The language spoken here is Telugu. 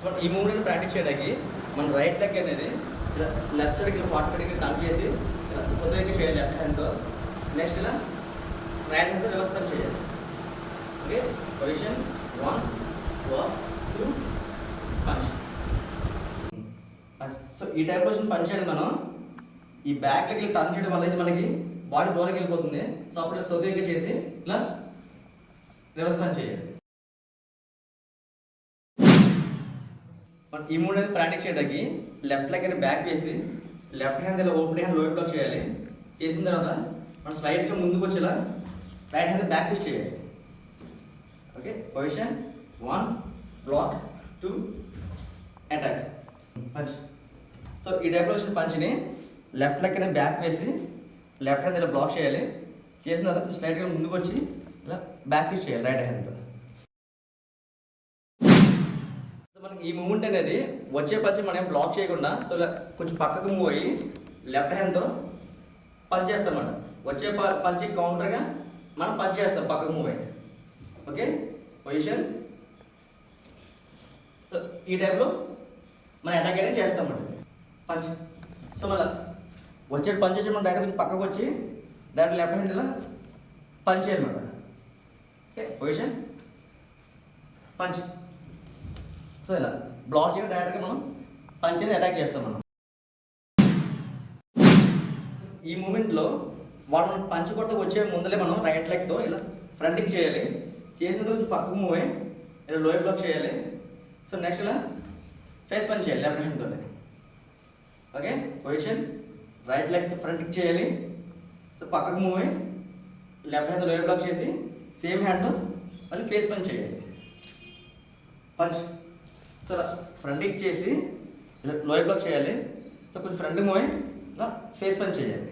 సో ఈ మూవ్మెంట్ ప్రాక్టీస్ చేయడానికి మన రైట్ లెగ్ అనేది లెఫ్ట్ సైడ్కి 40 డిగ్రీ టర్న్ చేసి సొంతంగా చేయాలి లెఫ్ట్ హ్యాండ్తో. నెక్స్ట్ ఇలా రైట్ హ్యాండ్తో రివర్స్ పంచ్ చేయాలి. Okay, position 1 2 punch. సో ఈ టైప్ పొజిషన్ పంచ్ చేయండి. మనం ఈ బ్యాక్ లెగ్ టర్న్ చేయడం వల్ల ఇది మనకి బాడీ దూరంకి వెళ్ళిపోతుంది. సో అప్పుడు ఇలా సొంతంగా చేసి ఇలా రివర్స్ పంచ్ చేయాలి. ఈ మూడు అనేది ప్రాక్టీస్ చేయడానికి లెఫ్ట్ లెగ్ అని బ్యాక్ వేసి లెఫ్ట్ హ్యాండ్ ఇలా ఓపెన్ హ్యాండ్ లోయర్ బ్లాక్ చేయాలి. చేసిన తర్వాత మనం స్లైడ్గా ముందుకు వచ్చేలా రైట్ హ్యాండ్ బ్యాక్ ట్విస్ట్ చేయాలి. Okay, position 1 block 2 attack punch. So ఈ టైప్ వచ్చిన పంచ్ని లెఫ్ట్ లెగ్ అనేది బ్యాక్ వేసి లెఫ్ట్ హ్యాండ్ ఇలా బ్లాక్ చేయాలి. చేసిన తర్వాత స్లైడ్గా ముందుకు వచ్చి ఇలా బ్యాక్ ట్విస్ట్ చేయాలి రైట్ హ్యాండ్తో. మనకి ఈ మూమెంట్ అనేది వచ్చే పంచ్ మనం బ్లాక్ చేయకుండా సో కొంచెం పక్కకు మూవ్ అయ్యి లెఫ్ట్ హ్యాండ్తో పంచ్ చేస్తాం అన్నమాట. వచ్చే పంచ్ కౌంటర్గా మనం పంచ్ చేస్తాం పక్కకు మూవ్ అయ్యి. Okay, position. సో ఈ టైప్లో మనం అటాక్ అనేది చేస్తామండి పంచ్. సో మళ్ళీ వచ్చే పంచ్ చేసి మనం డైరెక్ట్ కొంచెం పక్కకు వచ్చి డైరెక్ట్ లెఫ్ట్ హ్యాండ్ ఇలా పంచ్ చేయనమాట. Okay, position punch. సో ఇలా బ్లాక్ చేయడం డైరెక్ట్గా మనం పంచ్ అనేది అటాక్ చేస్తాం మనం. ఈ మూమెంట్లో వాడు మనం పంచ్ కొట్ట వచ్చే ముందలే మనం రైట్ లెగ్తో ఇలా ఫ్రంట్కి చేయాలి. చేసిన కొంచెం పక్కకు మూవ్ అయ్యి ఇలా లోయర్ బ్లాక్ చేయాలి. సో నెక్స్ట్ ఇలా ఫేస్ పంచ్ చేయాలి లెఫ్ట్ హ్యాండ్తో. ఓకే, పొజిషన్ రైట్ లెగ్ ఫ్రంట్కి చేయాలి. సో పక్కకు మూవ్ అయ్యి లెఫ్ట్ హ్యాండ్ లోయర్ బ్లాక్ చేసి సేమ్ హ్యాండ్తో మళ్ళీ ఫేస్ పంచ్ చేయాలి. పంచ్. సో ఫ్రంట్కి చేసి లోయర్ బ్లాక్ చేయాలి. సో కొంచెం ఫ్రంట్ మూవ్ అయ్యి ఇలా ఫేస్ పంచ్ చేయాలి.